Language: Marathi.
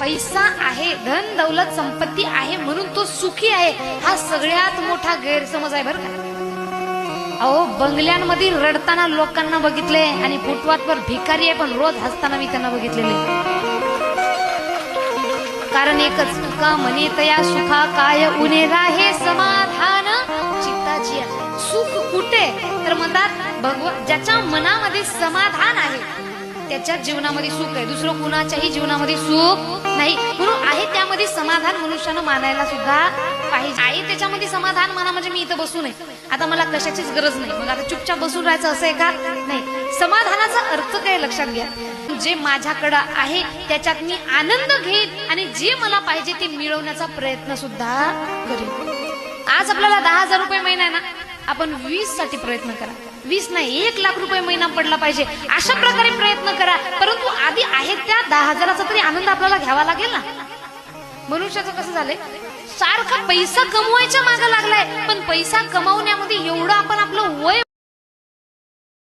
पैसा आहे, धन दौलत संपत्ती आहे म्हणून तो सुखी आहे, हा सगळ्यात मोठा गैरसमज आहे बरं का. अहो, बंगल्यांमध्ये रडताना लोकांना बघितले आणि फुटपाथवर भिकारी आहे पण रोज हसताना मी त्यांना बघितलेले. कारण एकच, तुका म्हणे तया सुखा काय उने राहे समाधान चित्ताची. सुख कुठे तर म्हणतात ज्याच्या मनामध्ये समाधान आहे त्याच्या जीवनामध्ये सुख आहे. दुसरं कुणाच्याही जीवनामध्ये सुख नाही. म्हणून आहे त्यामध्ये समाधान मनुष्यानं मानायला सुद्धा पाहिजे. आहे त्याच्यामध्ये समाधान माना म्हणजे मी इथं बसू नये, आता मला कशाचीच गरज नाही, मग आता चुपचाप बसून राहायचं असं आहे का? नाही. समाधानाचा अर्थ काय लक्षात घ्या, जे माझ्याकडं आहे त्याच्यात मी आनंद घेईन आणि जे मला पाहिजे ते मिळवण्याचा प्रयत्न सुद्धा करेन. आज आपल्याला 10,000 रुपये महिना आहे ना, आपण 20 साठी प्रयत्न करा. 20 नाही, 1,00,000 रुपये महिना पडला पाहिजे अशा प्रकारे प्रयत्न करा. परंतु आधी आहे त्या 10,000चा तरी आनंद आपल्याला घ्यावा लागेल ना. मनुष्याचं कसं झालंय, सारखा पैसा कमवायच्या मागे लागलाय पण पैसा कमावण्यामध्ये एवढा